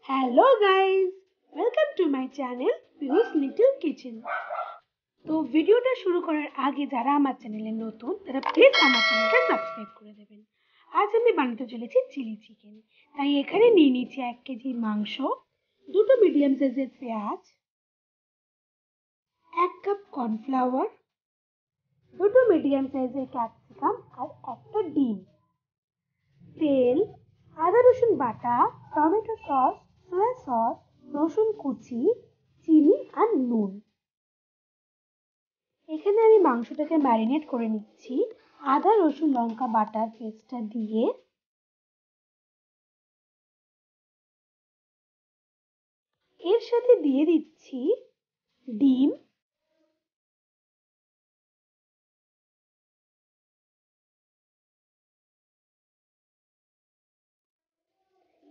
Hello guys, welcome to my channel পিউস little kitchen. তো ভিডিওটা শুরু করার আগে যারা আমার চ্যানেলে নতুন তারা প্লিজ আমার চ্যানেলটা সাবস্ক্রাইব করে দেবেন। আজ আমি বানাতে চলেছি চিলি চিকেন। তাই এখানে নিয়ে নিচ্ছি 1 কেজি মাংস, দুটো মিডিয়াম সাইজের পেঁয়াজ, 1 কাপ কর্নফ্লাওয়ার, দুটো মিডিয়াম সাইজের ক্যাপসিকাম আর একটা ডিম, তেল, আদা রসুন বাটা, টমেটো সস, সয়া সস, রসুন কুচি, চিনি আর নুন। এখানে আমি মাংসটাকে ম্যারিনেট করে নিচ্ছি আদা রসুন লঙ্কা বাটার পেস্টটা দিয়ে। এর সাথে দিয়ে দিচ্ছি ডিম,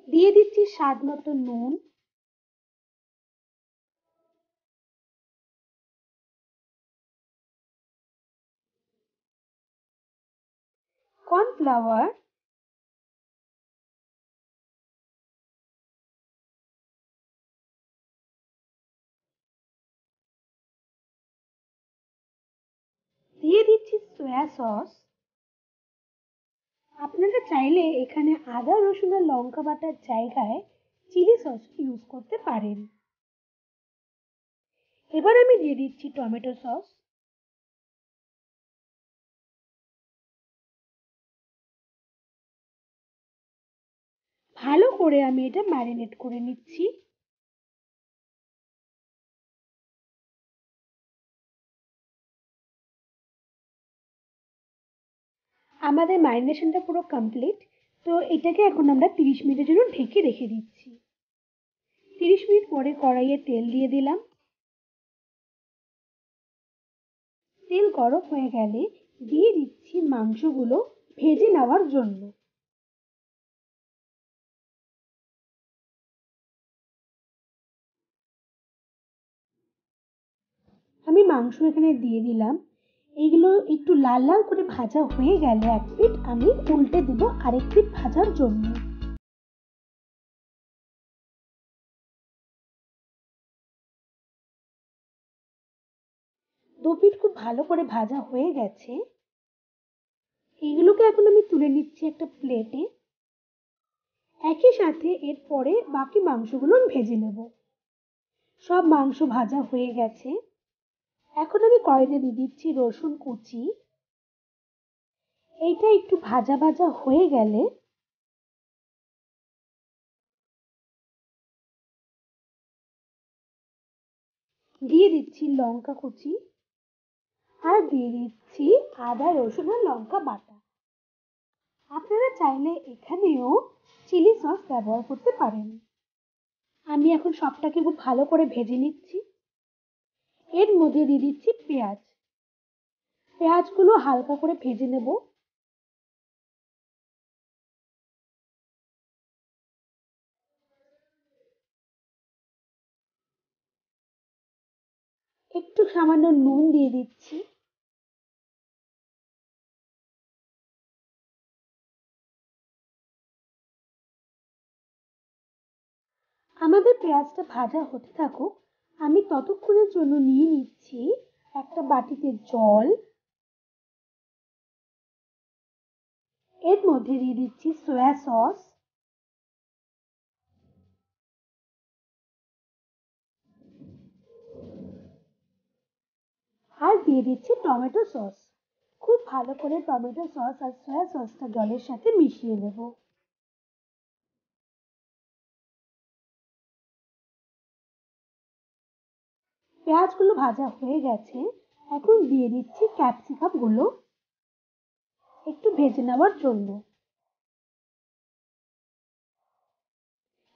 দিয়ে দিচ্ছি স্বাদ মতো নুন, কর্নফ্লাওয়ার, দিয়ে দিচ্ছি সয়া সস। আপনারা চাইলে এখানে আদা রসুন আর লঙ্কা বাটার জায়গায় চিলি সস ইউজ করতে পারেন। এবার আমি দিয়ে দিচ্ছি টমেটো সস। ভালো করে আমি এটা ম্যারিনেট করে নিচ্ছি। আমাদের ম্যারিনেশনটা পুরো কমপ্লিট। তো এটাকে এখন আমরা 30 মিনিটের জন্য ঢেকে রেখে দিচ্ছি। 30 মিনিট পরে কড়াইয়ে তেল দিয়ে দিলাম। তেল গরম হয়ে গেলে দিয়ে দিচ্ছি মাংসগুলো ভেজে নেওয়ার জন্য। আমি মাংস এখানে দিয়ে দিলাম। এইগুলো একটু লাল লাল করে ভাজা হয়ে গেলে এক পিঠ আমি উল্টে দেব আরেক পিঠ ভাজার জন্য। দু পিঠ খুব ভালো করে ভাজা হয়ে গেছে। এইগুলোকে এখন আমি তুলে নিচ্ছি একটা প্লেটে। একই সাথে এরপরে বাকি মাংসগুলো আমি ভেজে নেব। সব মাংস ভাজা হয়ে গেছে। এখন আমি কড়াইতে দিয়ে দিচ্ছি রসুন কুচি। এইটা একটু ভাজা ভাজা হয়ে গেলে দিয়ে দিচ্ছি লঙ্কা কুচি আর দিয়ে দিচ্ছি আদা রসুন আর লঙ্কা বাটা। আপনারা চাইলে এখানেও চিলি সস ব্যবহার করতে পারেন। আমি এখন সবটাকে খুব ভালো করে ভেজে নিচ্ছি। এর মধ্যে দিয়ে দিচ্ছি পেঁয়াজ। পেঁয়াজগুলো হালকা করে ভেজে নেব। একটু সামান্য নুন দিয়ে দিচ্ছি। আমাদের পেঁয়াজটা ভাজা হতে থাকুক। আমি ততক্ষণের জন্য নিয়ে নিচ্ছি একটা বাটিতে জল। এর মধ্যে দিয়ে দিচ্ছি সয়া সস আর দিয়ে দিচ্ছি টমেটো সস। খুব ভালো করে টমেটো সস আর সয়া সসটা জলের সাথে মিশিয়ে নেব। পেঁয়াজগুলো ভাজা হয়ে গেছে। এখন দিয়ে দিচ্ছি ক্যাপসিকাম গুলো একটু ভেজে নেওয়ার জন্য।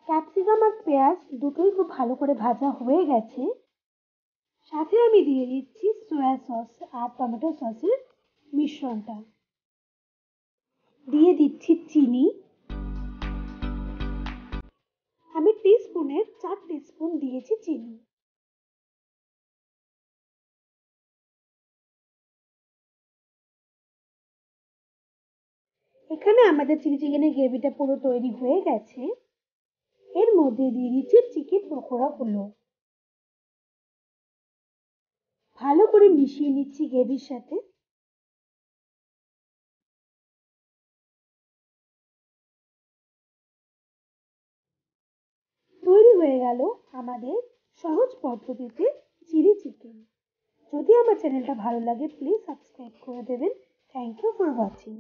ক্যাপসিকাম আর পেঁয়াজ দুটোই খুব ভালো করে ভাজা হয়ে গেছে। সাথে আমি দিয়ে দিচ্ছি সয়া সস আর টমেটো সসের মিশ্রণটা। দিয়ে দিচ্ছি চিনি। আমি টিস্পুনের 4 টিস্পুন দিয়েছি চিনি। এখানে আমাদের চিলি চিকেনের গ্রেভিটা পুরো তৈরি হয়ে গেছে। এর মধ্যে দিয়ে দিচ্ছি চিকেন পকোড়াগুলো। ভালো করে মিশিয়ে নিচ্ছি গ্রেভির সাথে। তৈরি হয়ে গেল আমাদের সহজ পদ্ধতিতে চিলি চিকেন। যদি আমার চ্যানেলটা ভালো লাগে প্লিজ সাবস্ক্রাইব করে দেবেন। Thank you for watching.